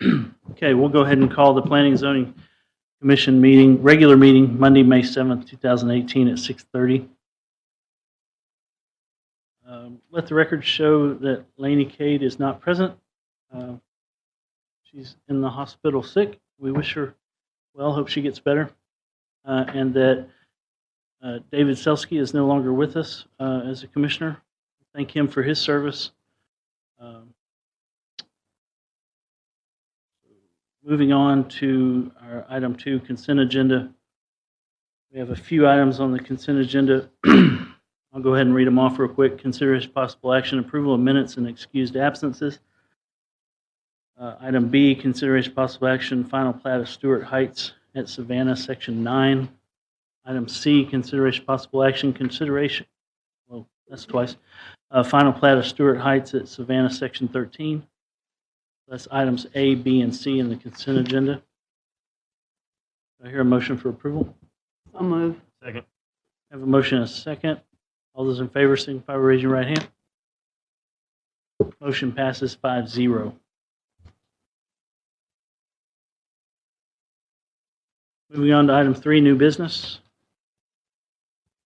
Okay, we'll go ahead and call the Planning and Zoning Commission meeting, regular meeting, Monday, May 7th, 2018 at 6:30. Let the record show that Lainey Cade is not present. She's in the hospital sick. We wish her well, hope she gets better. And that David Selsky is no longer with us as a commissioner. Thank him for his service. Moving on to our item 2, consent agenda. We have a few items on the consent agenda. I'll go ahead and read them off real quick. Consideration possible action, approval of minutes and excused absences. Item B, consideration possible action, final plat of Stewart Heights at Savannah Section 9. Item C, consideration possible action, well, that's twice. Final plat of Stewart Heights at Savannah Section 13. That's items A, B, and C in the consent agenda. Do I hear a motion for approval? I'll move. Second. I have a motion and a second. All those in favor signify by raising your right hand. Motion passes 5-0. Moving on to item 3, new business.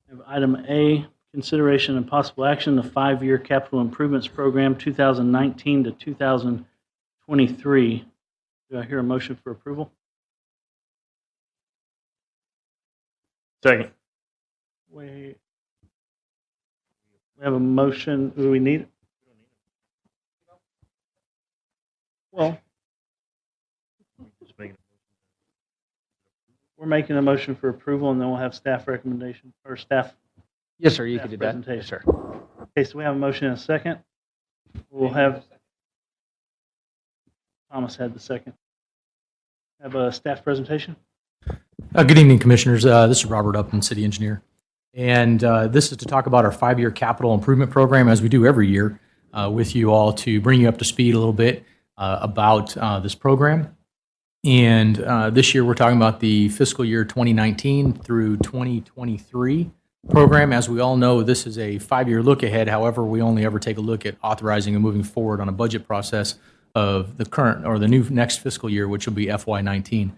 We have item A, consideration and possible action, the 5-year capital improvements program 2019 to 2023. Do I hear a motion for approval? Second. We have a motion. Do we need it? Well, Just making we're making a motion for approval, and then we'll have staff recommendation or staff. Yes, sir. You Staff can do that. presentation. Yes, sir. Okay, so we have a motion and a second. We'll have Thomas had the second. Have a staff presentation. Good evening, Commissioners. This is Robert Upton, City Engineer. And this is to talk about our 5-year capital improvement program, as we do every year, with you all to bring you up to speed a little bit about this program. And this year we're talking about the fiscal year 2019 through 2023 program. As we all know, this is a 5-year look ahead. However, we only ever take a look at authorizing and moving forward on a budget process of the current or the new next fiscal year, which will be FY19.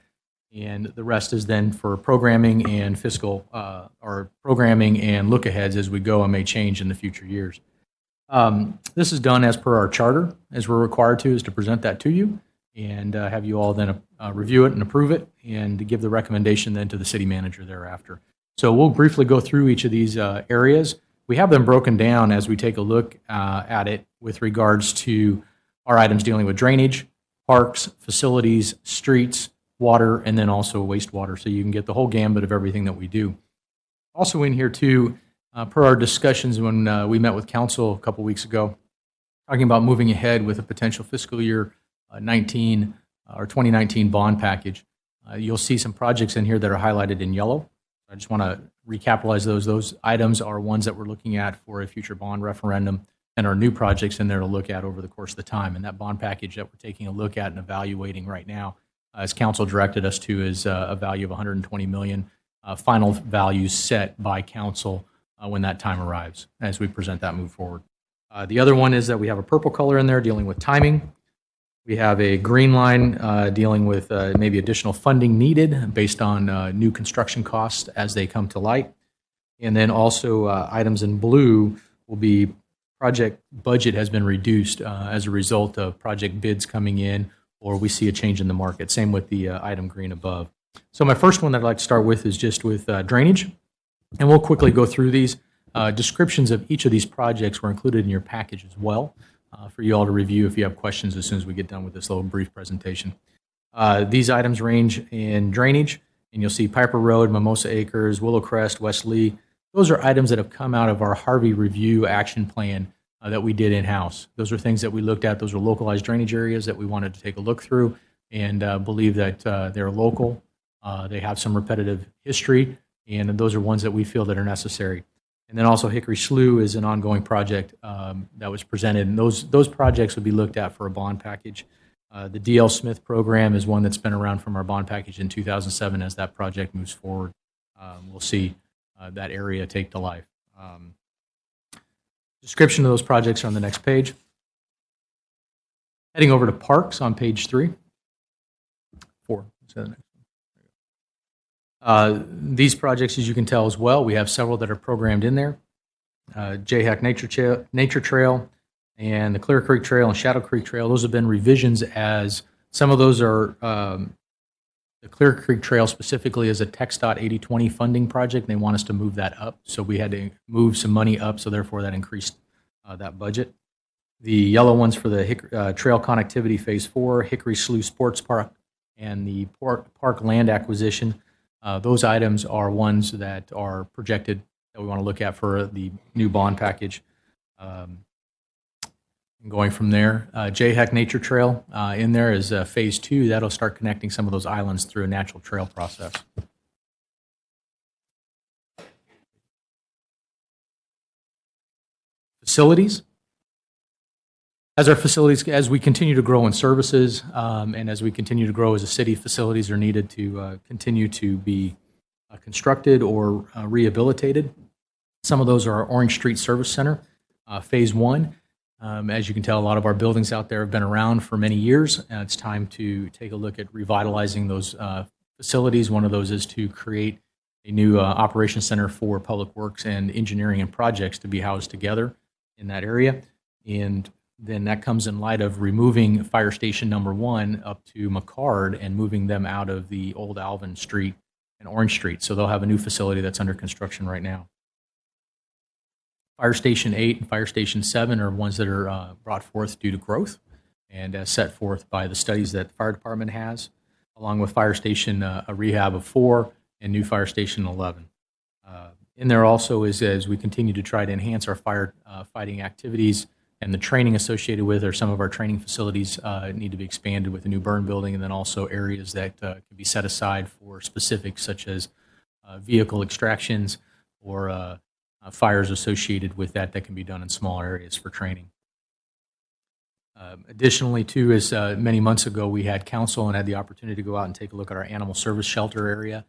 And the rest is then for programming and fiscal or programming and look aheads as we go and may change in the future years. This is done as per our charter, as we're required to, is to present that to you and have you all then review it and approve it and to give the recommendation then to the city manager thereafter. So we'll briefly go through each of these areas. We have them broken down as we take a look at it with regards to our items dealing with drainage, parks, facilities, streets, water, and then also wastewater. So you can get the whole gambit of everything that we do. Also in here too, per our discussions when we met with council a couple weeks ago, talking about moving ahead with a potential fiscal year 19 or 2019 bond package. You'll see some projects in here that are highlighted in yellow. I just want to recapitalize those. Those items are ones that we're looking at for a future bond referendum and our new projects in there to look at over the course of the time. And that bond package that we're taking a look at and evaluating right now, as council directed us to, is a value of $120 million, final values set by council when that time arrives as we present that move forward. The other one is that we have a purple color in there dealing with timing. We have a green line dealing with maybe additional funding needed based on new construction costs as they come to light. And then also items in blue will be project budget has been reduced as a result of project bids coming in, or we see a change in the market. Same with the item green above. So my first one that I'd like to start with is just with drainage. And we'll quickly go through these. Descriptions of each of these projects were included in your package as well for you all to review if you have questions as soon as we get done with this little brief presentation. These items range in drainage, and you'll see Piper Road, Mimosa Acres, Willow Crest, West Lee. Those are items that have come out of our Harvey Review action plan that we did in-house. Those are things that we looked at. Those are localized drainage areas that we wanted to take a look through and believe that they're local. They have some repetitive history, and those are ones that we feel that are necessary. And then also Hickory Slough is an ongoing project that was presented, and those projects would be looked at for a bond package. The D.L. Smith program is one that's been around from our bond package in 2007. As that project moves forward, we'll see that area take to life. Description of those projects are on the next page. Heading over to parks on page 3. to the next one. These projects, as you can tell as well, we have several that are programmed in there. JHAC Nature Trail and the Clear Creek Trail and Shadow Creek Trail, those have been revisions as some of those are, the Clear Creek Trail specifically is a TxDOT 80/20 funding project. They want us to move that up. So we had to move some money up. So therefore that increased that budget. The yellow ones for the Trail Connectivity Phase 4, Hickory Slough Sports Park, and the park land acquisition. Those items are ones that are projected that we want to look at for the new bond package. And going from there, JHAC Nature Trail in there is Phase 2. That'll start connecting some of those islands through a natural trail process. Facilities. As we continue to grow in services and as we continue to grow as a city, facilities are needed to continue to be constructed or rehabilitated. Some of those are our Orange Street Service Center, Phase 1. As you can tell, a lot of our buildings out there have been around for many years. It's time to take a look at revitalizing those facilities. One of those is to create a new operations center for public works and engineering and projects to be housed together in that area. And then that comes in light of removing Fire Station Number 1 up to McCard and moving them out of the old Alvin Street and Orange Street. So they'll have a new facility that's under construction right now. Fire Station 8 and Fire Station 7 are ones that are brought forth due to growth and as set forth by the studies that the fire department has, along with Fire Station a rehab of 4 and new Fire Station 11. In there also is as we continue to try to enhance our fire fighting activities and the training associated with, or some of our training facilities need to be expanded with a new burn building, and then also areas that can be set aside for specifics such as vehicle extractions or fires associated with that can be done in small areas for training. Additionally, too, as many months ago, we had council and had the opportunity to go out and take a look at our animal service shelter area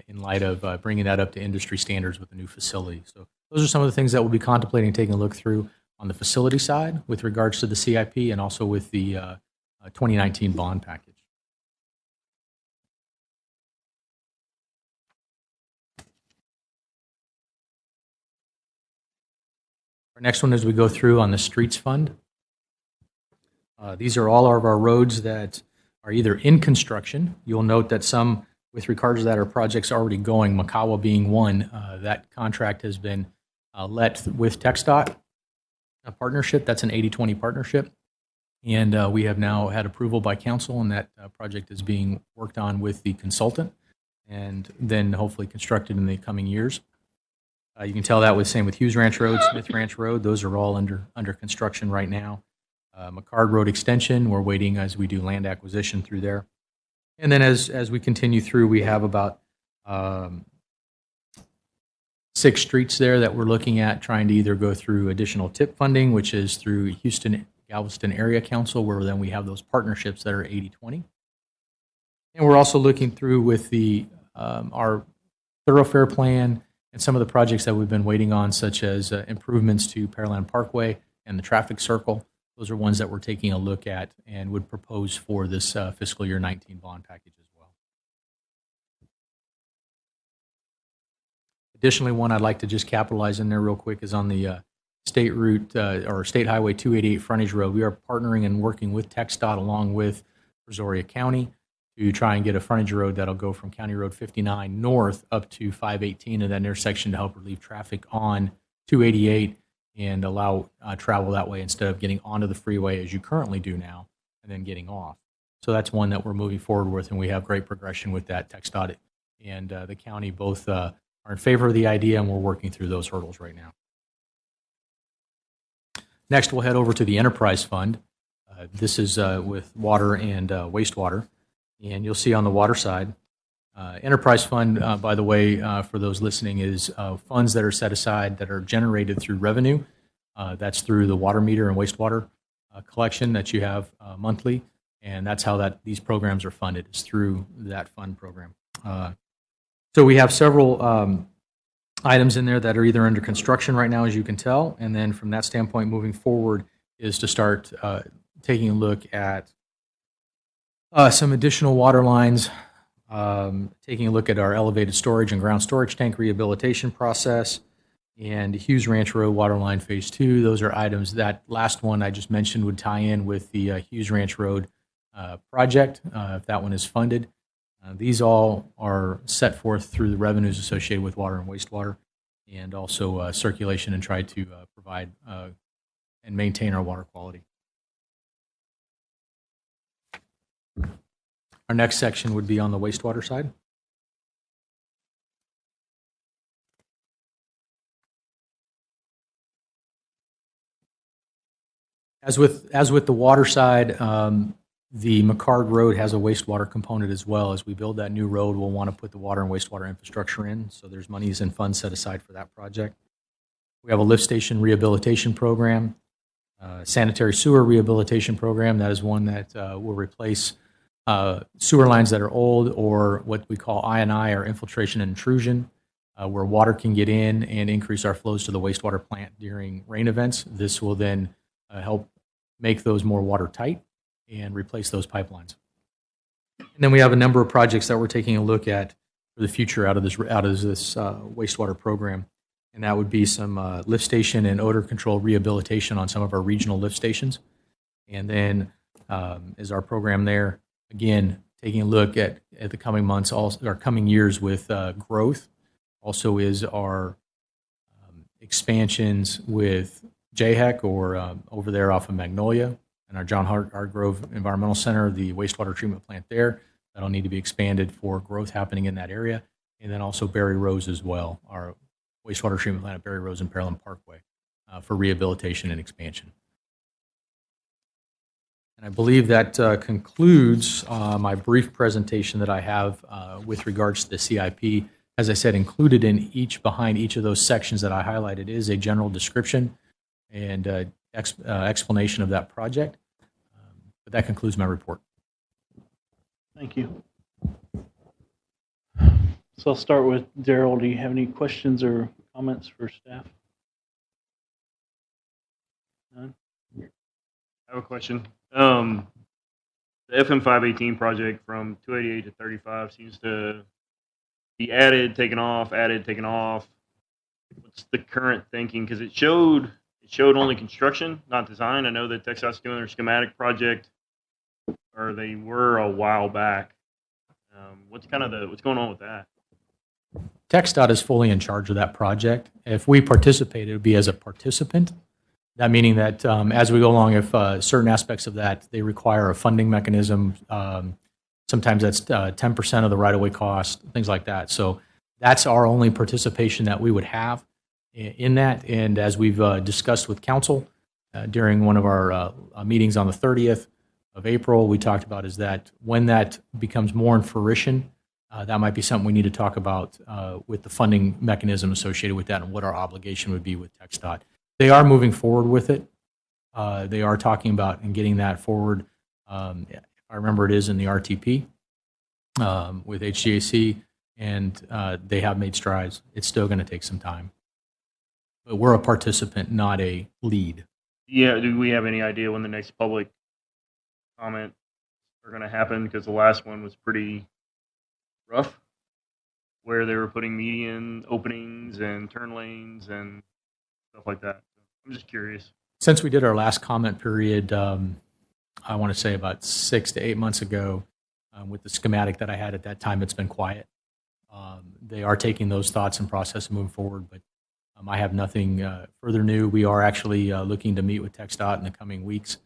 in light of bringing that up to industry standards with a new facility. So those are some of the things that we'll be contemplating taking a look through on the facility side with regards to the CIP and also with the 2019 bond package. Our next one as we go through on the streets fund. These are all of our roads that are either in construction. You'll note that some, with regards to that, are projects already going, Makawa being one. That contract has been let with TxDOT, a partnership. That's an 80/20 partnership. And we have now had approval by council, and that project is being worked on with the consultant and then hopefully constructed in the coming years. You can tell that with same with Hughes Ranch Road, Smith Ranch Road. Those are all under construction right now. McCard Road Extension, we're waiting as we do land acquisition through there. And then as we continue through, we have about 6 streets there that we're looking at trying to either go through additional TIP funding, which is through Houston Galveston Area Council, where then we have those partnerships that are 80/20. And we're also looking through with the our thoroughfare plan and some of the projects that we've been waiting on, such as improvements to Pearland Parkway and the traffic circle. Those are ones that we're taking a look at and would propose for this fiscal year 19 bond package as well. Additionally, one I'd like to just capitalize in there real quick is on the state route or State Highway 288 frontage road. We are partnering and working with TxDOT along with Brazoria County to try and get a frontage road that'll go from County Road 59 north up to 518 in that intersection to help relieve traffic on 288 and allow travel that way instead of getting onto the freeway as you currently do now and then getting off. So that's one that we're moving forward with, and we have great progression with that. TxDOT and the county both are in favor of the idea, and we're working through those hurdles right now. Next, we'll head over to the Enterprise Fund. This is with water and wastewater. And you'll see on the water side, Enterprise Fund, by the way, for those listening, is funds that are set aside that are generated through revenue. That's through the water meter and wastewater collection that you have monthly. And that's how these programs are funded, is through that fund program. So we have several items in there that are either under construction right now, as you can tell. And then from that standpoint, moving forward is to start taking a look at some additional water lines taking a look at our elevated storage and ground storage tank rehabilitation process, and Hughes Ranch Road Waterline Phase 2. Those are items. That last one I just mentioned would tie in with the Hughes Ranch Road project, if that one is funded. These all are set forth through the revenues associated with water and wastewater, and also circulation, and try to provide and maintain our water quality. Our next section would be on the wastewater side. As with the water side, the McCard Road has a wastewater component as well. As we build that new road, we'll want to put the water and wastewater infrastructure in, so there's monies and funds set aside for that project. We have a lift station rehabilitation program, sanitary sewer rehabilitation program. That is one that will replace sewer lines that are old, or what we call I&I, or infiltration and intrusion, where water can get in and increase our flows to the wastewater plant during rain events. This will then help make those more watertight and replace those pipelines. And then we have a number of projects that we're taking a look at for the future out of this wastewater program, and that would be some lift station and odor control rehabilitation on some of our regional lift stations. And then is our program there, again, taking a look at the coming months, also our coming years with growth. Also is our expansions with JHEC, or over there off of Magnolia, and our John Hargrove Environmental Center, the wastewater treatment plant there, that'll need to be expanded for growth happening in that area. And then also Berry Rose as well, our wastewater treatment plant at Berry Rose and Pearland Parkway, for rehabilitation and expansion. And I believe that concludes my brief presentation that I have with regards to the CIP. As I said, included behind each of those sections that I highlighted is a general description and explanation of that project. But that concludes my report. Thank you. So I'll start with Daryl. Do you have any questions or comments for staff? None? I have a question. The FM 518 project from 288 to 35 seems to be added, taken off, added, taken off. What's the current thinking? Because it showed only construction, not design. I know that TxDOT's doing their schematic project, or they were a while back. What's going on with that? TxDOT is fully in charge of that project. If we participate, it would be as a participant. That meaning that as we go along, if certain aspects of that, they require a funding mechanism, sometimes that's 10% of the right-of-way cost, things like that. So that's our only participation that we would have in that. And as we've discussed with council during one of our meetings on the 30th of April, we talked about is that when that becomes more in fruition, that might be something we need to talk about with the funding mechanism associated with that and what our obligation would be with TxDOT. They are moving forward with it. They are talking about and getting that forward. I remember it is in the RTP with HGAC, and they have made strides. It's still going to take some time. But we're a participant, not a lead. Yeah, do we have any idea when the next public comment are going to happen? Because the last one was pretty rough, where they were putting median openings and turn lanes and stuff like that. I'm just curious. Since we did our last comment period, I want to say about 6 to 8 months ago, with the schematic that I had at that time, it's been quiet. They are taking those thoughts and process and moving forward, but I have nothing further new. We are actually looking to meet with TxDOT in the coming weeks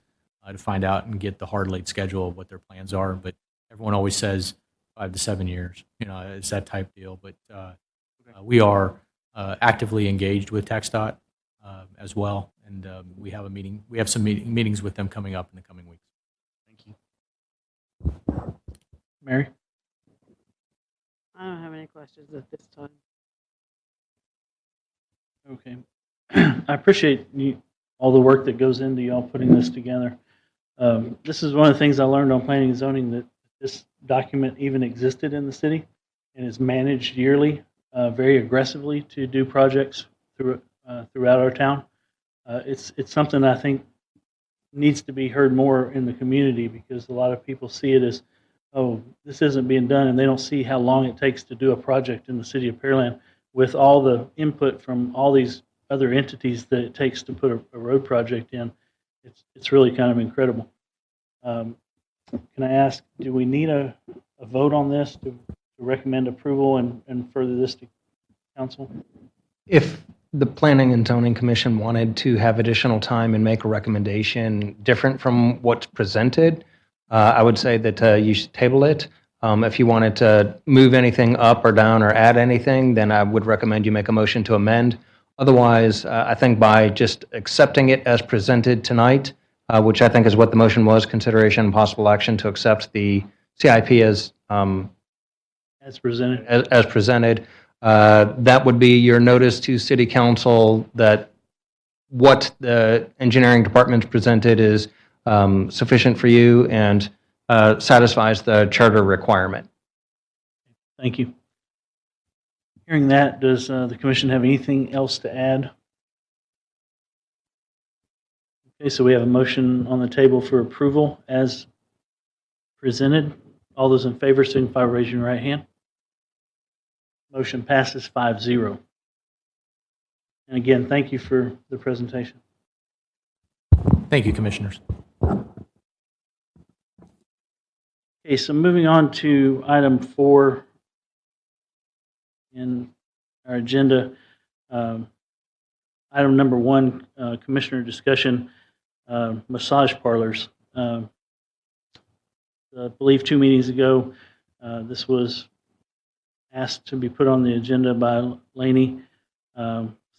to find out and get the hard laid schedule of what their plans are. But everyone always says 5 to 7 years. You know, it's that type deal. But we are actively engaged with TxDOT as well, and we have a meeting. We have some meetings with them coming up in the coming weeks. Thank you. Mary? I don't have any questions at this time. Okay. I appreciate all the work that goes into y'all putting this together. This is one of the things I learned on planning and zoning, that this document even existed in the city and is managed yearly very aggressively to do projects throughout our town. It's something I think needs to be heard more in the community, because a lot of people see it as oh, this isn't being done, and they don't see how long it takes to do a project in the city of Pearland with all the input from all these other entities that it takes to put a road project in. It's really kind of incredible. Can I ask, do we need a vote on this to recommend approval and further this to council? If the Planning and Zoning Commission wanted to have additional time and make a recommendation different from what's presented, I would say that you should table it. If you wanted to move anything up or down or add anything, then I would recommend you make a motion to amend. Otherwise, I think by just accepting it as presented tonight, which I think is what the motion was, consideration and possible action to accept the CIP As presented? as presented, that would be your notice to City Council that what the engineering department presented is sufficient for you and satisfies the charter requirement. Thank you. Hearing that, does the commission have anything else to add? Okay, so we have a motion on the table for approval as presented. All those in favor signify by raising your right hand. Motion passes 5-0. And again, thank you for the presentation. Thank you, Commissioners. Okay, so moving on to item 4 in our agenda. Item number 1, Commissioner discussion, massage parlors. I believe 2 meetings ago, this was asked to be put on the agenda by Laney,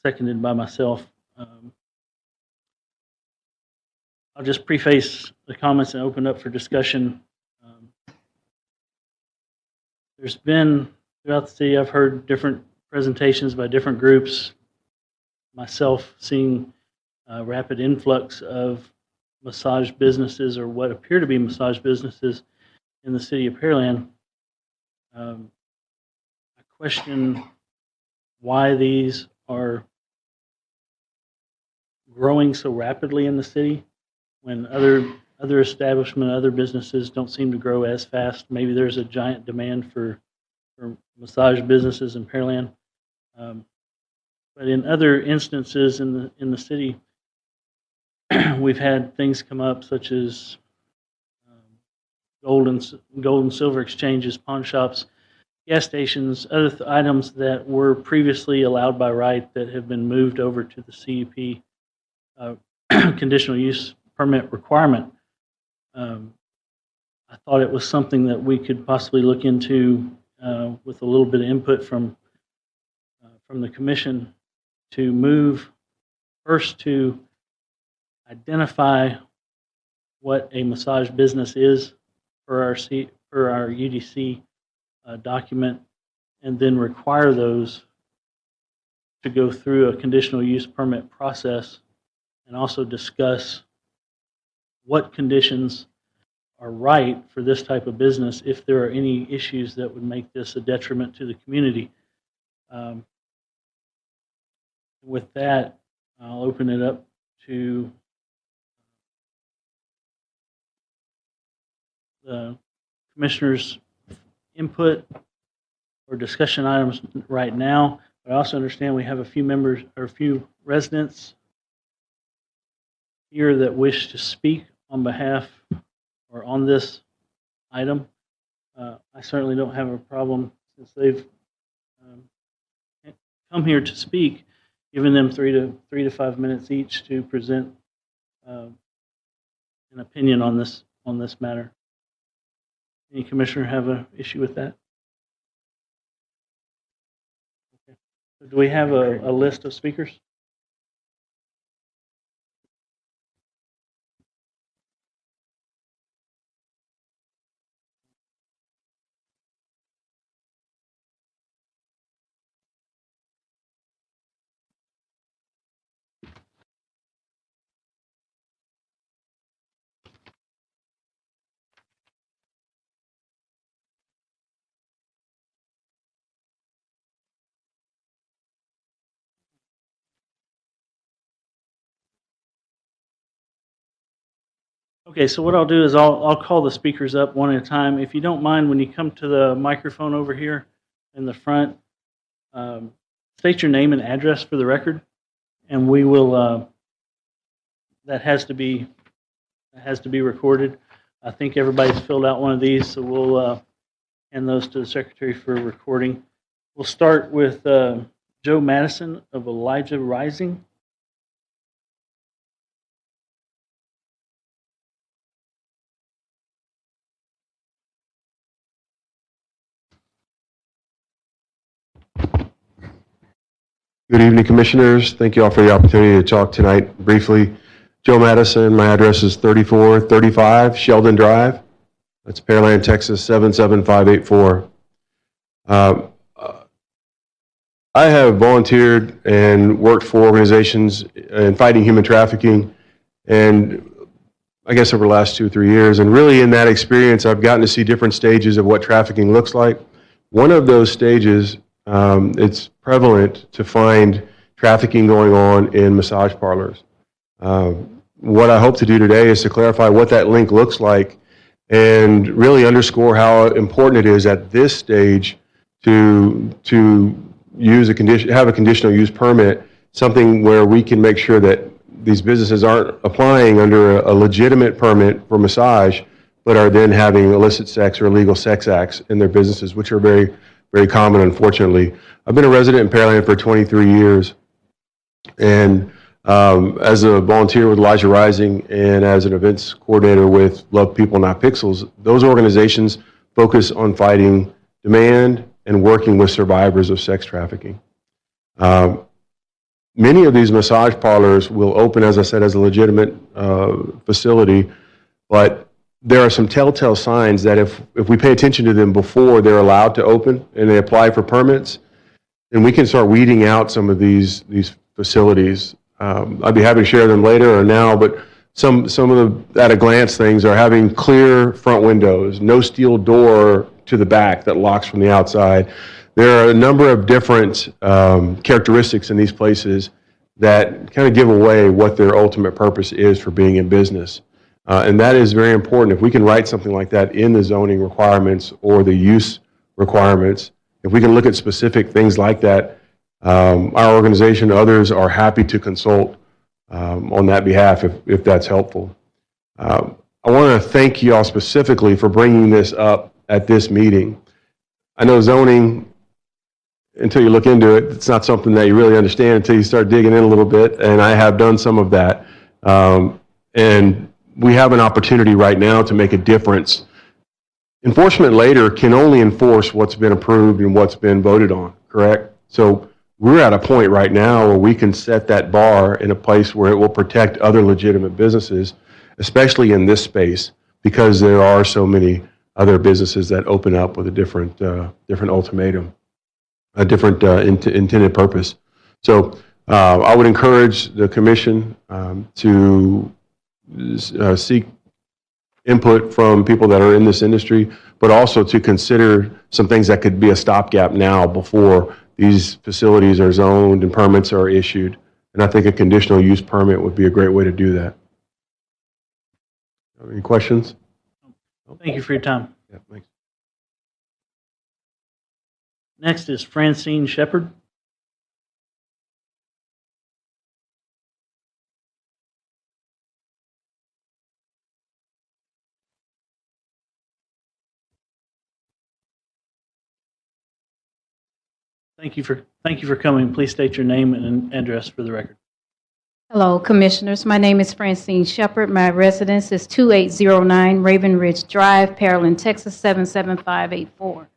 seconded by myself. I'll just preface the comments and open up for discussion. There's been, throughout the city, I've heard different presentations by different groups, myself seeing a rapid influx of massage businesses or what appear to be massage businesses in the city of Pearland. I question why these are growing so rapidly in the city when other establishments, other businesses don't seem to grow as fast. Maybe there's a giant demand for massage businesses in Pearland. But in other instances in the city, we've had things come up such as gold and silver exchanges, pawn shops, gas stations, other items that were previously allowed by right that have been moved over to the CUP conditional use permit requirement. I thought it was something that we could possibly look into with a little bit of input from the commission to move first to identify what a massage business is for our UDC document, and then require those to go through a conditional use permit process, and also discuss what conditions are right for this type of business if there are any issues that would make this a detriment to the community. With that, I'll open it up to the commissioners' input or discussion items right now. But I also understand we have a few members or a few residents here that wish to speak on behalf or on this item. I certainly don't have a problem, since they've come here to speak, giving them 3 to 5 minutes each to present an opinion on this matter. Any commissioner have an issue with that? Okay. So do we have a list of speakers? Okay, so what I'll do is I'll call the speakers up one at a time. If you don't mind, when you come to the microphone over here in the front, state your name and address for the record, and we will. That has to be recorded. I think everybody's filled out one of these, so we'll hand those to the secretary for recording. We'll start with Joe Madison of Elijah Rising. Good evening, Commissioners. Thank you all for the opportunity to talk tonight briefly. Joe Madison, my address is 3435 Sheldon Drive. That's Pearland, Texas 77584. I have volunteered and worked for organizations in fighting human trafficking, and I guess over the last 2 or 3 years, and really in that experience, I've gotten to see different stages of what trafficking looks like. One of those stages, it's prevalent to find trafficking going on in massage parlors. What I hope to do today is to clarify what that link looks like and really underscore how important it is at this stage to use have a conditional use permit, something where we can make sure that these businesses aren't applying under a legitimate permit for massage, but are then having illicit sex or illegal sex acts in their businesses, which are very, very common, unfortunately. I've been a resident in Pearland for 23 years, and as a volunteer with Elijah Rising and as an events coordinator with Love People Not Pixels, those organizations focus on fighting demand and working with survivors of sex trafficking. Many of these massage parlors will open, as I said, as a legitimate facility, but there are some telltale signs that if we pay attention to them before they're allowed to open and they apply for permits, then we can start weeding out some of these facilities. I'd be happy to share them later or now, but some of the at-a-glance things are having clear front windows, no steel door to the back that locks from the outside. There are a number of different characteristics in these places that kind of give away what their ultimate purpose is for being in business. And that is very important. If we can write something like that in the zoning requirements or the use requirements, if we can look at specific things like that, our organization, others are happy to consult on that behalf if that's helpful. I want to thank you all specifically for bringing this up at this meeting. I know zoning, until you look into it, it's not something that you really understand until you start digging in a little bit, and I have done some of that. And we have an opportunity right now to make a difference. Enforcement later can only enforce what's been approved and what's been voted on, correct? So we're at a point right now where we can set that bar in a place where it will protect other legitimate businesses, especially in this space, because there are so many other businesses that open up with a different ultimatum, a different intended purpose. So I would encourage the commission to seek input from people that are in this industry, but also to consider some things that could be a stopgap now before these facilities are zoned and permits are issued. And I think a conditional use permit would be a great way to do that. Any questions? Thank you for your time. Yeah, thanks. Next is Francine Shepard. Thank you for coming. Please state your name and address for the record. Hello, Commissioners. My name is Francine Shepard. My residence is 2809 Raven Ridge Drive, Pearland, Texas 77584.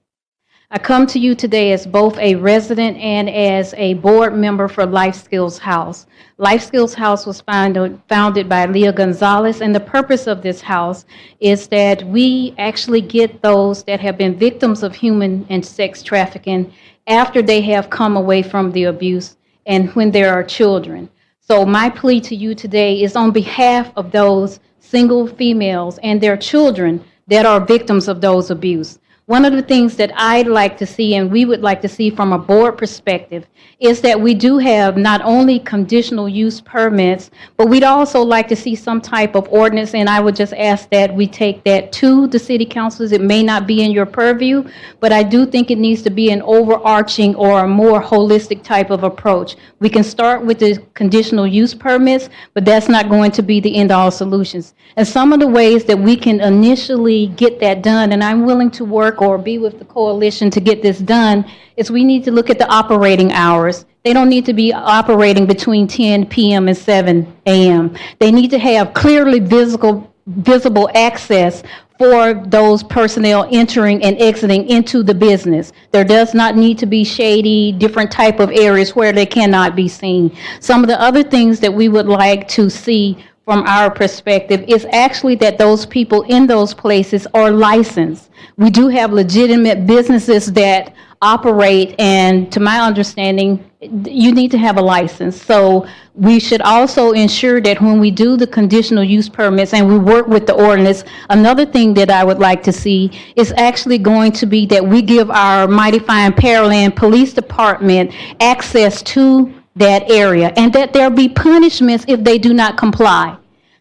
I come to you today as both a resident and as a board member for Life Skills House. Life Skills House was founded by Leah Gonzalez, and the purpose of this house is that we actually get those that have been victims of human and sex trafficking after they have come away from the abuse and when there are children. So my plea to you today is on behalf of those single females and their children that are victims of those abuse. One of the things that I'd like to see and we would like to see from a board perspective is that we do have not only conditional use permits, but we'd also like to see some type of ordinance, and I would just ask that we take that to the city councils. It may not be in your purview, but I do think it needs to be an overarching or a more holistic type of approach. We can start with the conditional use permits, but that's not going to be the end-all solutions. And some of the ways that we can initially get that done, and I'm willing to work or be with the coalition to get this done, is we need to look at the operating hours. They don't need to be operating between 10 p.m. and 7 a.m. They need to have clearly visible access for those personnel entering and exiting into the business. There does not need to be shady, different type of areas where they cannot be seen. Some of the other things that we would like to see from our perspective is actually that those people in those places are licensed. We do have legitimate businesses that operate, and to my understanding, you need to have a license. So we should also ensure that when we do the conditional use permits and we work with the ordinance, another thing that I would like to see is actually going to be that we give our mighty fine Pearland Police Department access to that area, and that there be punishments if they do not comply.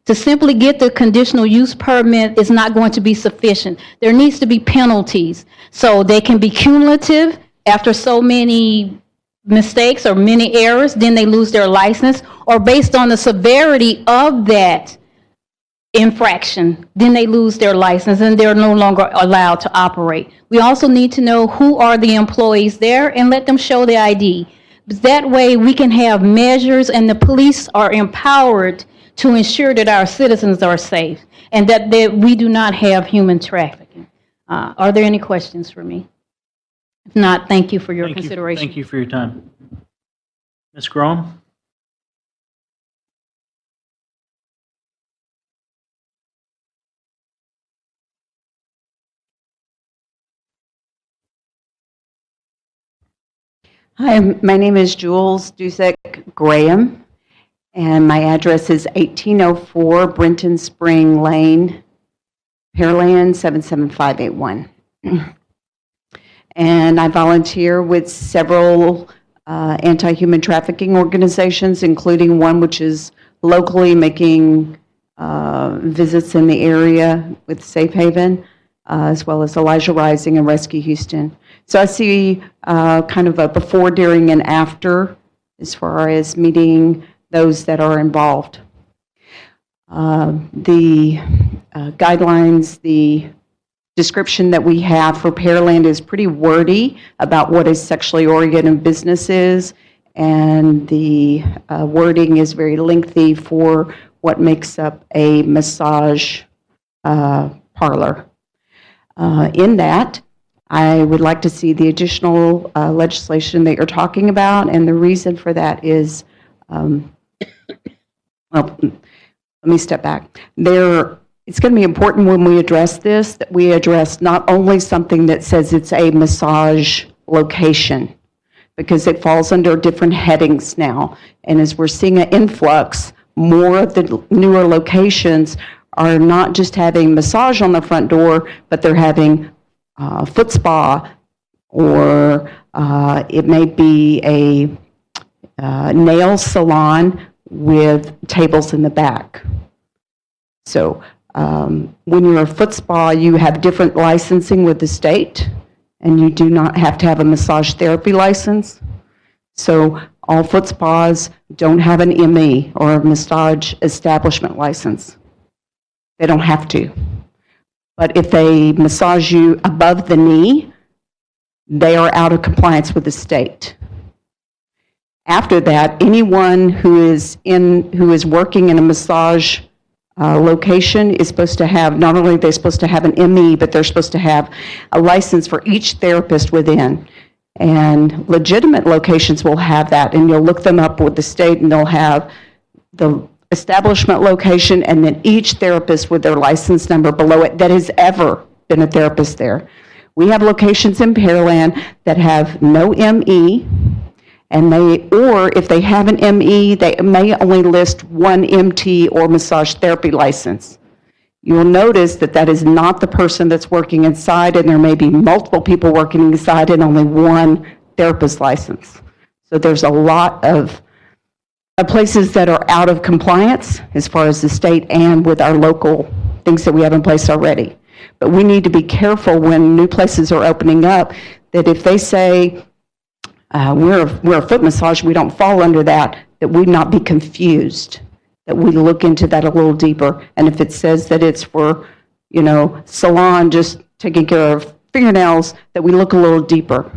To simply get the conditional use permit is not going to be sufficient. There needs to be penalties. So they can be cumulative after so many mistakes or many errors, then they lose their license, or based on the severity of that infraction, then they lose their license and they're no longer allowed to operate. We also need to know who are the employees there and let them show the ID. That way we can have measures and the police are empowered to ensure that our citizens are safe and that we do not have human trafficking. Are there any questions for me? If not, thank you for your consideration. Thank you for your time. Ms. Grom? Hi, my name is Jules Dusek Graham, and my address is 1804 Brenton Spring Lane, Pearland 77581. And I volunteer with several anti-human trafficking organizations, including one which is locally making visits in the area with Safe Haven, as well as Elijah Rising and Rescue Houston. So I see kind of a before, during, and after as far as meeting those that are involved. The guidelines, the description that we have for Pearland is pretty wordy about what a sexually oriented business is, and the wording is very lengthy for what makes up a massage parlor. In that, I would like to see the additional legislation that you're talking about, and the reason for that is, well, let me step back. It's going to be important when we address this that we address not only something that says it's a massage location, because it falls under different headings now. And as we're seeing an influx, more of the newer locations are not just having massage on the front door, but they're having foot spa, or it may be a nail salon with tables in the back. So when you're a foot spa, you have different licensing with the state, and you do not have to have a massage therapy license. So all foot spas don't have an ME or a massage establishment license. They don't have to. But if they massage you above the knee, they are out of compliance with the state. After that, anyone who is working in a massage location is supposed to have, not only are they supposed to have an ME, but they're supposed to have a license for each therapist within. And legitimate locations will have that, and you'll look them up with the state, and they'll have the establishment location and then each therapist with their license number below it that has ever been a therapist there. We have locations in Pearland that have no ME, and or if they have an ME, they may only list one MT or massage therapy license. you'll notice that that is not the person that's working inside, and there may be multiple people working inside and only one therapist license. So there's a lot of places that are out of compliance as far as the state and with our local things that we have in place already. But we need to be careful when new places are opening up, that if they say, we're a foot massage, we don't fall under that, that we not be confused, that we look into that a little deeper. And if it says that it's for, salon, just taking care of fingernails, that we look a little deeper.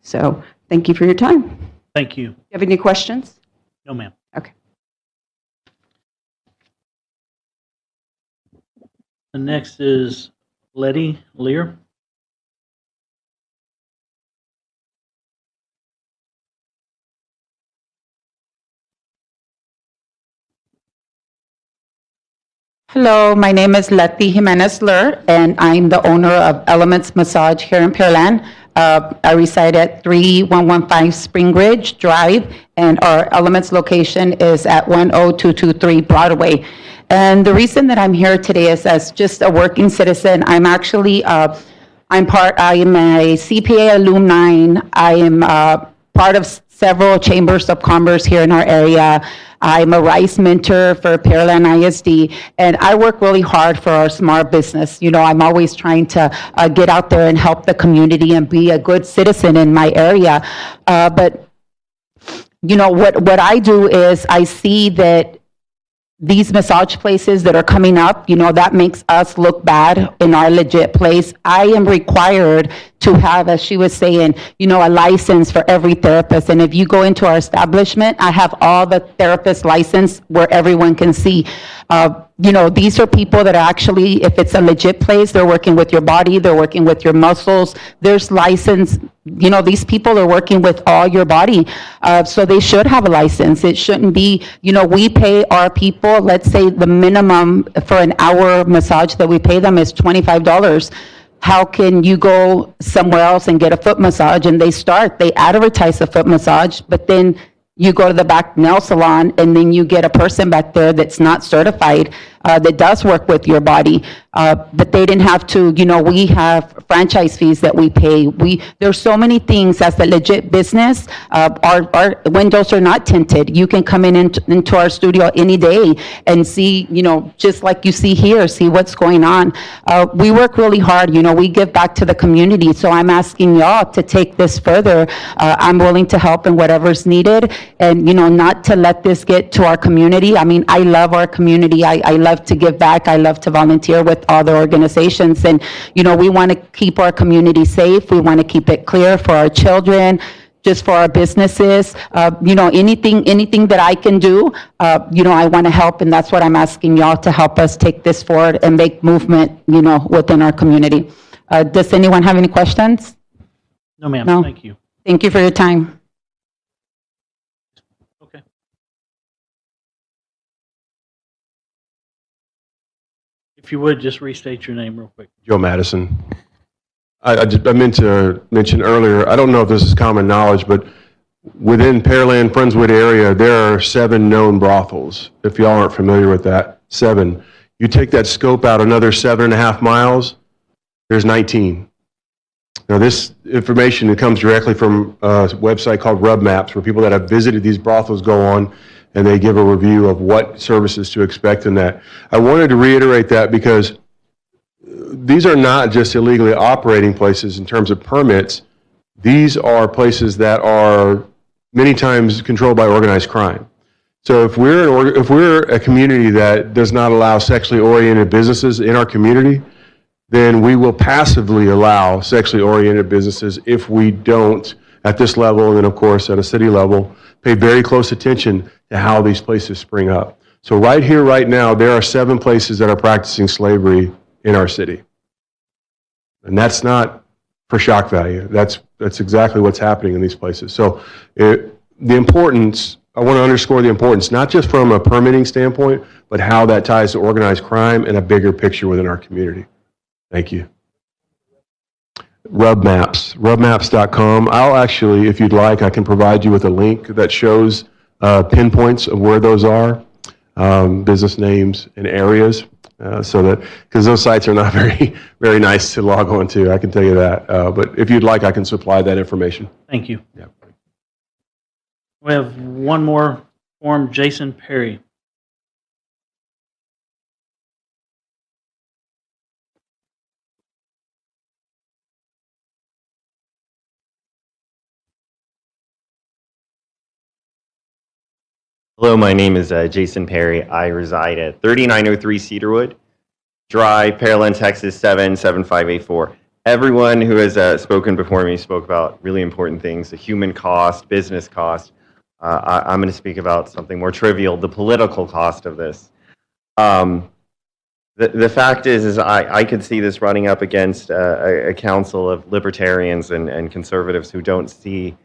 So thank you for your time. Thank you. You have any questions? No, ma'am. Okay. The next is Letty Lear. Hello, my name is Letty Jimenez Lur, and I'm the owner of Elements Massage here in Pearland. I reside at 3115 Spring Ridge Drive, and our Elements location is at 10223 Broadway. And the reason that I'm here today is as just a working citizen. I'm actually, I am a CPA alumni. I am part of several chambers of commerce here in our area. I'm a RISE mentor for Pearland ISD, and I work really hard for our smart business. I'm always trying to get out there and help the community and be a good citizen in my area. But what I do is I see that these massage places that are coming up, that makes us look bad in our legit place. I am required to have, as she was saying, a license for every therapist. And if you go into our establishment, I have all the therapist license where everyone can see. These are people that are actually, if it's a legit place, they're working with your body, they're working with your muscles. There's license. These people are working with all your body. So they should have a license. It shouldn't be, we pay our people, let's say the minimum for an hour massage that we pay them is $25. How can you go somewhere else and get a foot massage? And they advertise a foot massage, but then you go to the back nail salon and then you get a person back there that's not certified, that does work with your body. But they didn't have to, we have franchise fees that we pay. There's so many things as a legit business. Our windows are not tinted. You can come into our studio any day and see, just like you see here, see what's going on. We work really hard, we give back to the community. So I'm asking y'all to take this further. I'm willing to help in whatever's needed and, not to let this get to our community. I mean, I love our community. I love to give back. I love to volunteer with other organizations. And, we want to keep our community safe. We want to keep it clear for our children, just for our businesses. Anything that I can do, I want to help. And that's what I'm asking y'all to help us take this forward and make movement, within our community. Does anyone have any questions? No, ma'am. No. Thank you. Thank you for your time. Okay. If you would, just restate your name real quick. Joe Madison. I meant to mention earlier, I don't know if this is common knowledge, but within Pearland, Friendswood area, there are 7 known brothels. If y'all aren't familiar with that, 7. You take that scope out another 7.5 miles, there's 19. Now this information, it comes directly from a website called Rub Maps, where people that have visited these brothels go on and they give a review of what services to expect in that. I wanted to reiterate that because these are not just illegally operating places in terms of permits. These are places that are many times controlled by organized crime. So if we're a community that does not allow sexually oriented businesses in our community, then we will passively allow sexually oriented businesses if we don't, at this level, and then of course at a city level, pay very close attention to how these places spring up. So right here, right now, there are 7 places that are practicing slavery in our city. And that's not for shock value. That's exactly what's happening in these places. So the importance, I want to underscore the importance, not just from a permitting standpoint, but how that ties to organized crime and a bigger picture within our community. Thank you. Rub Maps, rubmaps.com. I'll actually, if you'd like, I can provide you with a link that shows pinpoints of where those are, business names and areas. so that, because those sites are not very nice to log on to, I can tell you that. But if you'd like, I can supply that information. Thank you. Yeah. We have one more form, Jason Perry. Hello, my name is Jason Perry. I reside at 3903 Cedarwood Drive, Pearland, Texas 77584. Everyone who has spoken before me spoke about really important things, the human cost, business cost. I'm going to speak about something more trivial, the political cost of this. The fact is I could see this running up against a council of libertarians and conservatives who don't see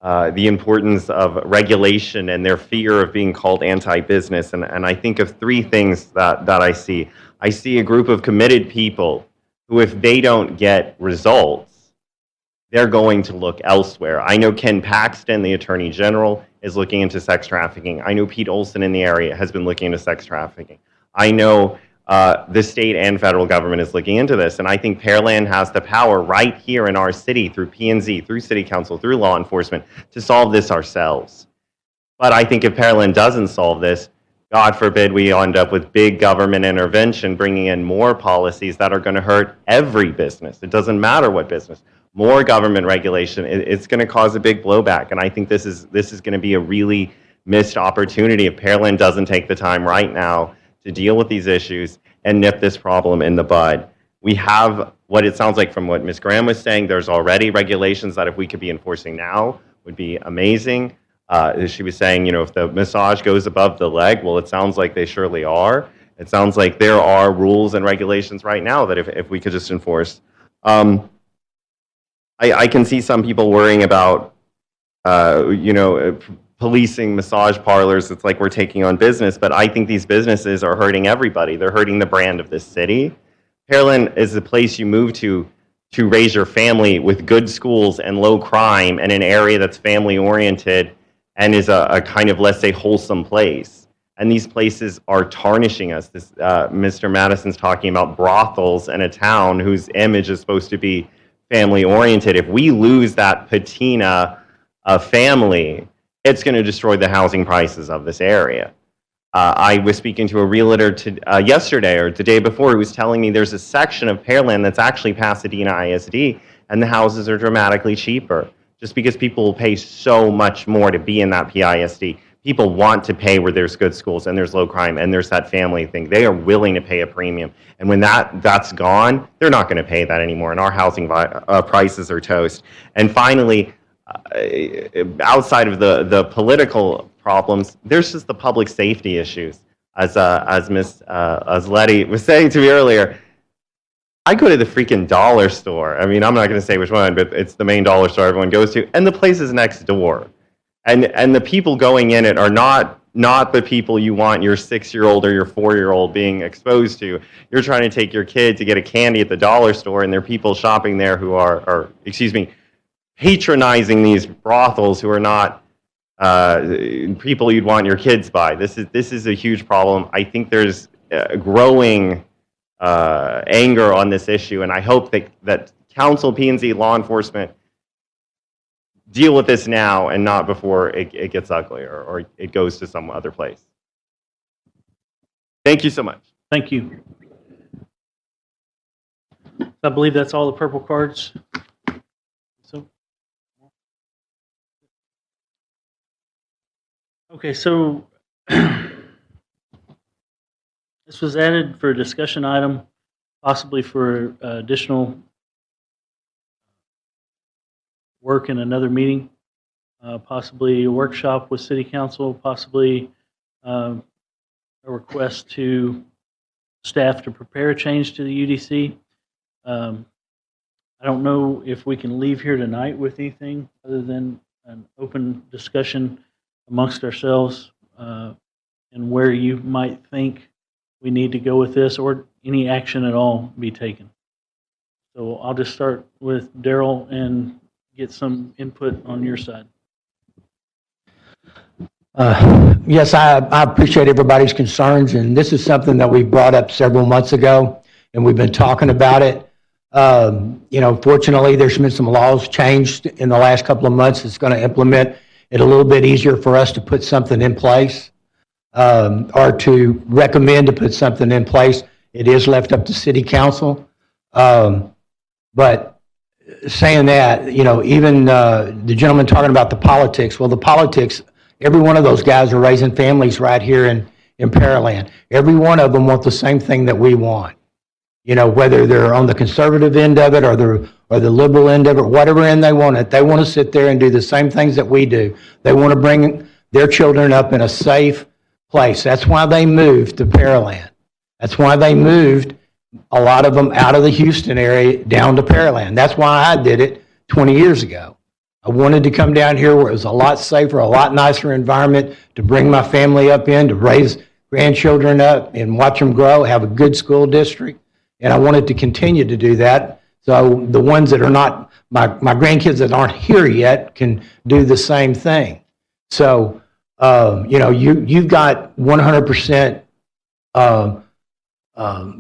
the importance of regulation and their fear of being called anti-business. And I think of three things that I see. I see a group of committed people who, if they don't get results, they're going to look elsewhere. I know Ken Paxton, the Attorney General, is looking into sex trafficking. I know Pete Olson in the area has been looking into sex trafficking. I know the state and federal government is looking into this, and I think Pearland has the power right here in our city through P&Z, through City Council, through law enforcement to solve this ourselves. But I think if Pearland doesn't solve this, God forbid we end up with big government intervention, bringing in more policies that are going to hurt every business. It doesn't matter what business. More government regulation, it's going to cause a big blowback, and I think this is going to be a really missed opportunity if Pearland doesn't take the time right now to deal with these issues and nip this problem in the bud. We have what it sounds like from what Ms. Graham was saying, there's already regulations that if we could be enforcing now would be amazing. She was saying, you know, if the massage goes above the leg, well, it sounds like they surely are. It sounds like there are rules and regulations right now that if we could just enforce. I can see some people worrying about, you know, policing massage parlors. It's like we're taking on business, but I think these businesses are hurting everybody. They're hurting the brand of this city. Pearland is the place you move to raise your family with good schools and low crime and an area that's family oriented and is a kind of, let's say, wholesome place. And these places are tarnishing us. This, Mr. Madison's talking about brothels in a town whose image is supposed to be family oriented. If we lose that patina of family, it's going to destroy the housing prices of this area. I was speaking to a realtor yesterday or the day before who was telling me there's a section of Pearland that's actually Pasadena ISD, and the houses are dramatically cheaper just because people will pay so much more to be in that PISD. People want to pay where there's good schools and there's low crime and there's that family thing. They are willing to pay a premium. And when that's gone, they're not going to pay that anymore, and our housing prices are toast. And finally, outside of the political problems, there's just the public safety issues. As Letty was saying to me earlier, I go to the freaking dollar store. I mean, I'm not going to say which one, but it's the main dollar store everyone goes to, and the place is next door. And the people going in it are not the people you want your 6-year-old or your 4-year-old being exposed to. You're trying to take your kid to get a candy at the dollar store, and there are people shopping there who are patronizing these brothels who are not people you'd want your kids by. This is a huge problem. I think there's growing anger on this issue, and I hope that council, P&Z, law enforcement deal with this now and not before it gets ugly or it goes to some other place. Thank you so much. Thank you. I believe that's all the purple cards. So, okay, so this was added for a discussion item, possibly for additional work in another meeting, possibly a workshop with City Council, possibly a request to staff to prepare a change to the UDC. I don't know if we can leave here tonight with anything other than an open discussion amongst ourselves and where you might think we need to go with this or any action at all be taken. So I'll just start with Daryl and get some input on your side. Yes, I appreciate everybody's concerns, and this is something that we brought up several months ago, and we've been talking about it. Fortunately, there's been some laws changed in the last couple of months that's going to implement it a little bit easier for us to put something in place, or to recommend to put something in place. It is left up to city council. But saying that, even the gentleman talking about the politics, well, the politics, every one of those guys are raising families right here in Pearland. Every one of them want the same thing that we want. Whether they're on the conservative end of it or the liberal end of it, whatever end they want it, they want to sit there and do the same things that we do. They want to bring their children up in a safe place. That's why they moved to Pearland. That's why they moved a lot of them out of the Houston area down to Pearland. That's why I did it 20 years ago. I wanted to come down here where it was a lot safer, a lot nicer environment to bring my family up in, to raise grandchildren up and watch them grow, have a good school district. And I wanted to continue to do that. So the ones that are not, my grandkids that aren't here yet can do the same thing. So, you've got 100%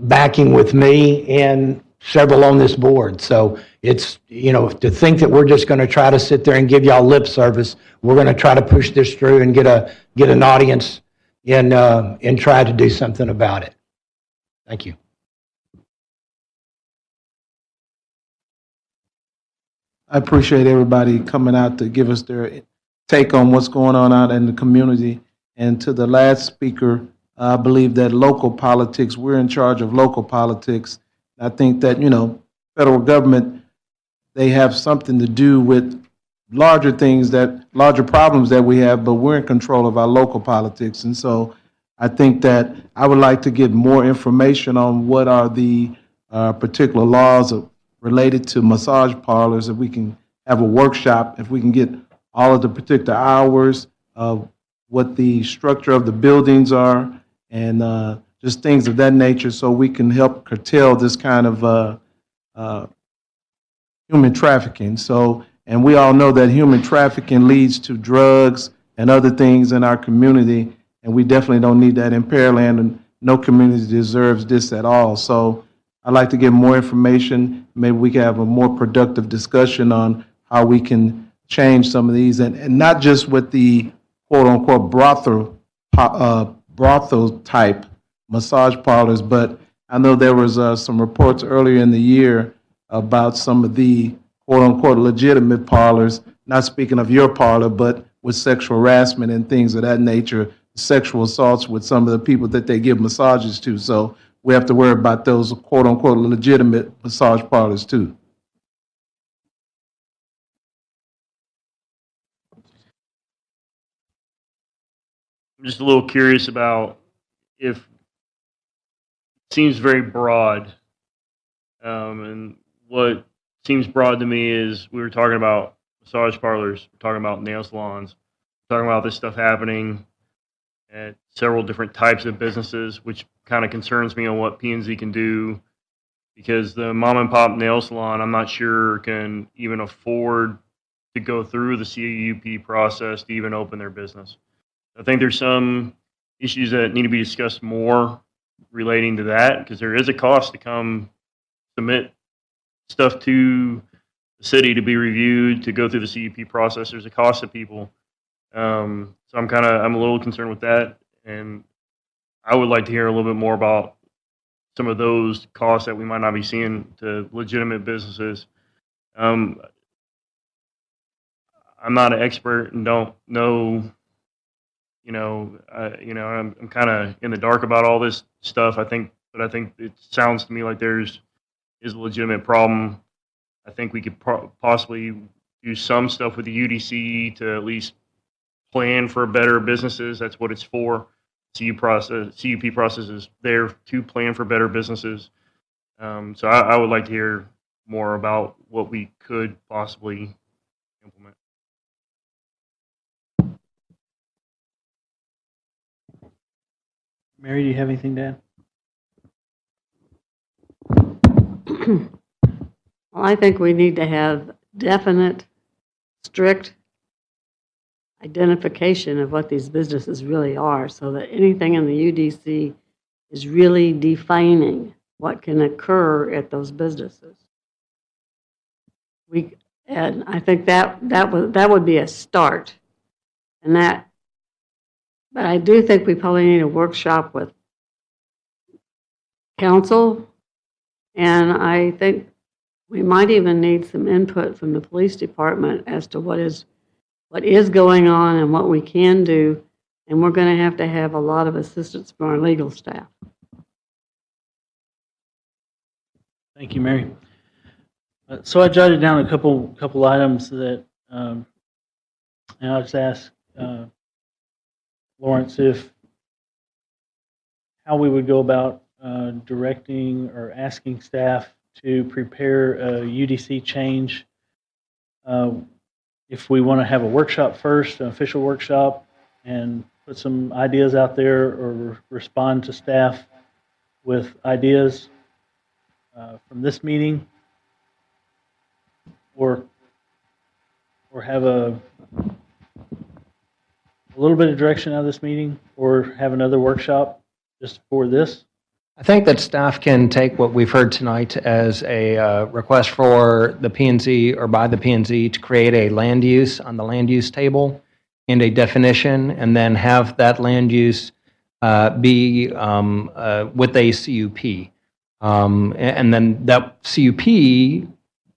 backing with me and several on this board. So it's, to think that we're just going to try to sit there and give y'all lip service, we're going to try to push this through and get an audience and try to do something about it. Thank you. I appreciate everybody coming out to give us their take on what's going on out in the community. And to the last speaker, I believe that local politics, we're in charge of local politics. I think that, federal government, they have something to do with larger problems that we have, but we're in control of our local politics. And so I think that I would like to get more information on what are the particular laws related to massage parlors, if we can have a workshop, if we can get all of the particular hours of what the structure of the buildings are, and just things of that nature, so we can help curtail this kind of human trafficking. So, and we all know that human trafficking leads to drugs and other things in our community, and we definitely don't need that in Pearland, and no community deserves this at all. So I'd like to get more information. Maybe we can have a more productive discussion on how we can change some of these, and not just with the quote-unquote brothel type massage parlors, but I know there was some reports earlier in the year about some of the quote-unquote legitimate parlors, not speaking of your parlor, but with sexual harassment and things of that nature, sexual assaults with some of the people that they give massages to. So we have to worry about those quote-unquote legitimate massage parlors too. I'm just a little curious about if it seems very broad, and what seems broad to me is we were talking about massage parlors, we're talking about nail salons, we're talking about this stuff happening at several different types of businesses, which kind of concerns me on what P&Z can do, because the mom and pop nail salon, I'm not sure can even afford to go through the CUP process to even open their business. I think there's some issues that need to be discussed more relating to that, because there is a cost to come submit stuff to the city to be reviewed, to go through the CUP process. There's a cost to people. So I'm a little concerned with that, and I would like to hear a little bit more about some of those costs that we might not be seeing to legitimate businesses. I'm not an expert and don't know. I'm kind of in the dark about all this stuff. I think it sounds to me like is a legitimate problem. I think we could possibly do some stuff with the UDC to at least plan for better businesses. That's what it's for. CUP process is there to plan for better businesses. So I would like to hear more about what we could possibly implement. Mary, do you have anything to add? Well, I think we need to have definite, strict identification of what these businesses really are, so that anything in the UDC is really defining what can occur at those businesses. And I think that would be a start. But I do think we probably need a workshop with council, and I think we might even need some input from the police department as to what is going on and what we can do, and we're going to have a lot of assistance from our legal staff. Thank you, Mary. So I jotted down a couple items that, and I'll just ask Lawrence how we would go about directing or asking staff to prepare a UDC change. If we want to have a workshop first, an official workshop, and put some ideas out there, or respond to staff with ideas from this meeting, or have a little bit of direction out of this meeting, or have another workshop just for this. I think that staff can take what we've heard tonight as a request for the P&Z or by the P&Z to create a land use on the land use table and a definition, and then have that land use be with a CUP. And then that CUP,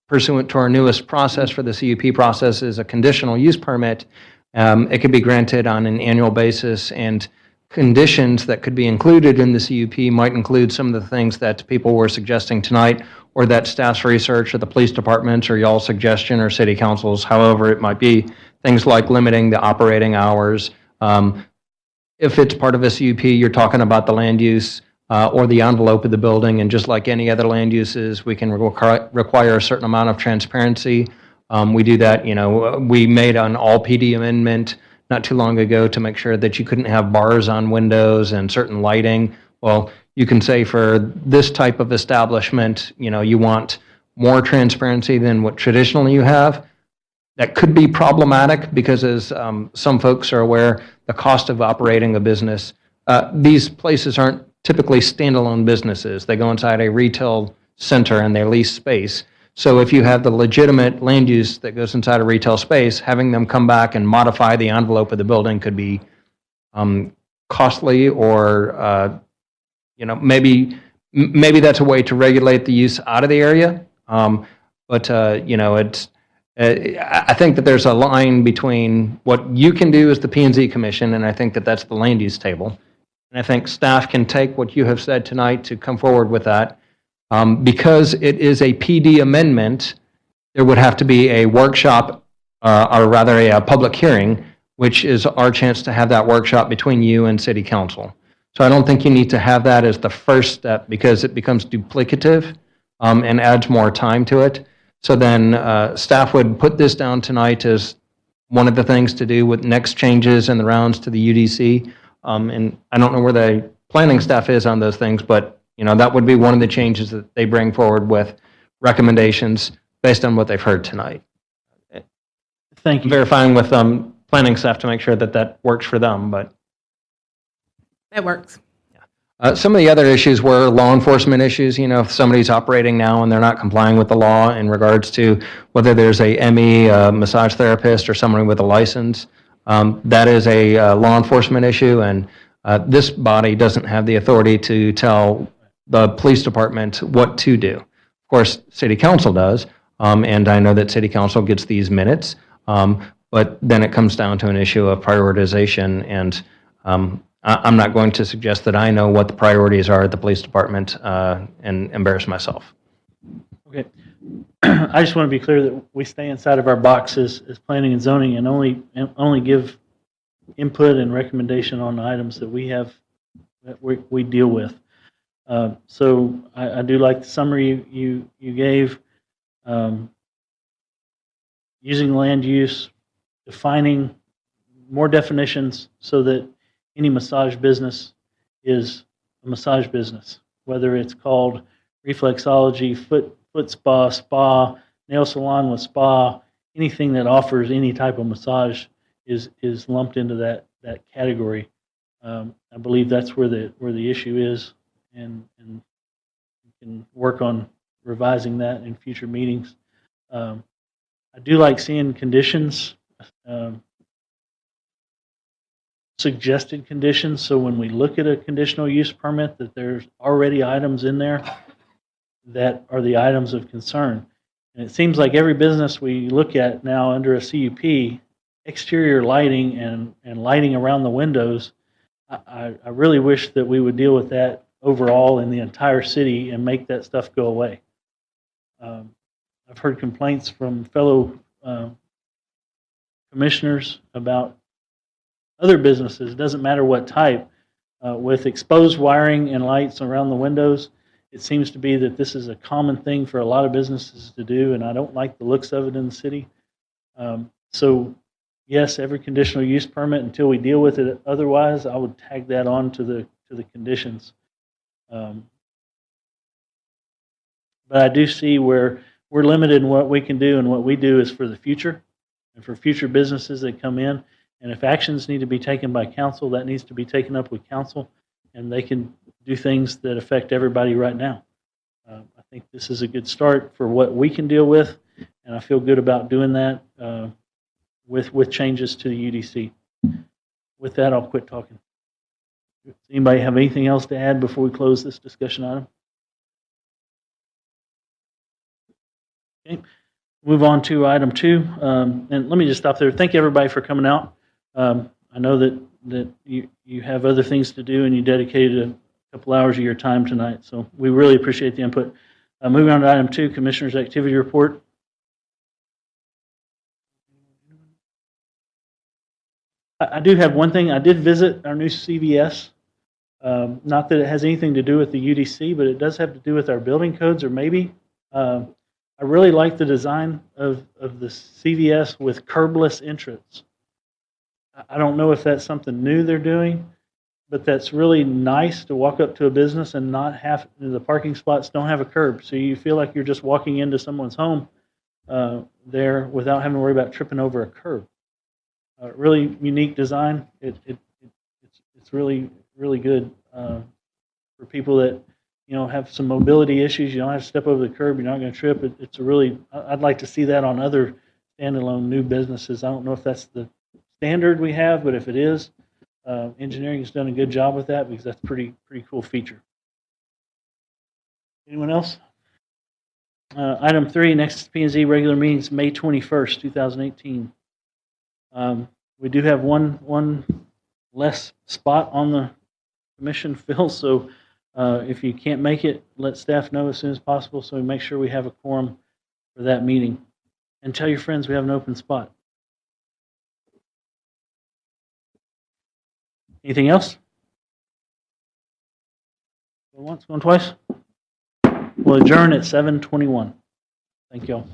pursuant to our newest process for the CUP process, is a conditional use permit. It could be granted on an annual basis, and conditions that could be included in the CUP might include some of the things that people were suggesting tonight, or that staff's research or the police departments or y'all's suggestion or city councils, however it might be, things like limiting the operating hours. If it's part of a CUP, you're talking about the land use or the envelope of the building, and just like any other land uses, we can require a certain amount of transparency. We do that, we made an all PD amendment not too long ago to make sure that you couldn't have bars on windows and certain lighting. Well, you can say for this type of establishment, you want more transparency than what traditionally you have. That could be problematic because, as some folks are aware, the cost of operating a business, these places aren't typically standalone businesses. They go inside a retail center and they lease space. So if you have the legitimate land use that goes inside a retail space, having them come back and modify the envelope of the building could be costly, or maybe that's a way to regulate the use out of the area. But it's I think that there's a line between what you can do as the P&Z Commission, and I think that that's the land use table. And I think staff can take what you have said tonight to come forward with that. Because it is a PD amendment, there would have to be a workshop, or rather a public hearing, which is our chance to have that workshop between you and City Council. So I don't think you need to have that as the first step, because it becomes duplicative and adds more time to it. So then staff would put this down tonight as one of the things to do with next changes and the rounds to the UDC. And I don't know where the planning staff is on those things, but that would be one of the changes that they bring forward with recommendations based on what they've heard tonight. Thank you. Verifying with planning staff to make sure that that works for them, but. That works. Some of the other issues were law enforcement issues. If somebody's operating now and they're not complying with the law in regards to whether there's a ME, a massage therapist, or someone with a license, that is a law enforcement issue, and this body doesn't have the authority to tell the police department what to do. Of course, City Council does, and I know that City Council gets these minutes, but then it comes down to an issue of prioritization, and I'm not going to suggest that I know what the priorities are at the police department and embarrass myself. Okay. I just want to be clear that we stay inside of our boxes as planning and zoning, and only give input and recommendation on the items that we have, that we deal with. So I do like the summary you gave, using land use, defining more definitions so that any massage business is a massage business, whether it's called reflexology, foot spa, nail salon with spa, anything that offers any type of massage is lumped into that category. I believe that's where the issue is, and we can work on revising that in future meetings. I do like seeing conditions, suggested conditions, so when we look at a conditional use permit, that there's already items in there that are the items of concern. And it seems like every business we look at now under a CUP, exterior lighting and lighting around the windows, I really wish that we would deal with that overall in the entire city and make that stuff go away. I've heard complaints from fellow commissioners about other businesses, it doesn't matter what type, with exposed wiring and lights around the windows. It seems to be that this is a common thing for a lot of businesses to do, and I don't like the looks of it in the city. So yes, every conditional use permit until we deal with it. Otherwise, I would tag that on to the conditions. But I do see where we're limited in what we can do, and what we do is for the future and for future businesses that come in. And if actions need to be taken by council, that needs to be taken up with council, and they can do things that affect everybody right now. I think this is a good start for what we can deal with, and I feel good about doing that with changes to the UDC. With that, I'll quit talking. Does anybody have anything else to add before we close this discussion item? Okay, move on to item 2. And let me just stop there. Thank you, everybody, for coming out. I know that you have other things to do, and you dedicated a couple hours of your time tonight, so we really appreciate the input. Moving on to item 2, Commissioner's Activity Report. I do have one thing. I did visit our new CVS. Not that it has anything to do with the UDC, but it does have to do with our building codes, or maybe. I really like the design of the CVS with curbless entrance. I don't know if that's something new they're doing, but that's really nice to walk up to a business and not have, the parking spots don't have a curb. So you feel like you're just walking into someone's home there without having to worry about tripping over a curb. Really unique design. It's really, really good for people that, have some mobility issues. You don't have to step over the curb. You're not going to trip. It's a really, I'd like to see that on other standalone new businesses. I don't know if that's the standard we have, but if it is, engineering has done a good job with that, because that's a pretty cool feature. Anyone else? Item 3, next P&Z regular meetings, May 21st, 2018. We do have one less spot on the commission, Phil, so if you can't make it, let staff know as soon as possible so we make sure we have a quorum for that meeting. And tell your friends we have an open spot. Anything else? Going once, going twice? We'll adjourn at 7:21. Thank you all.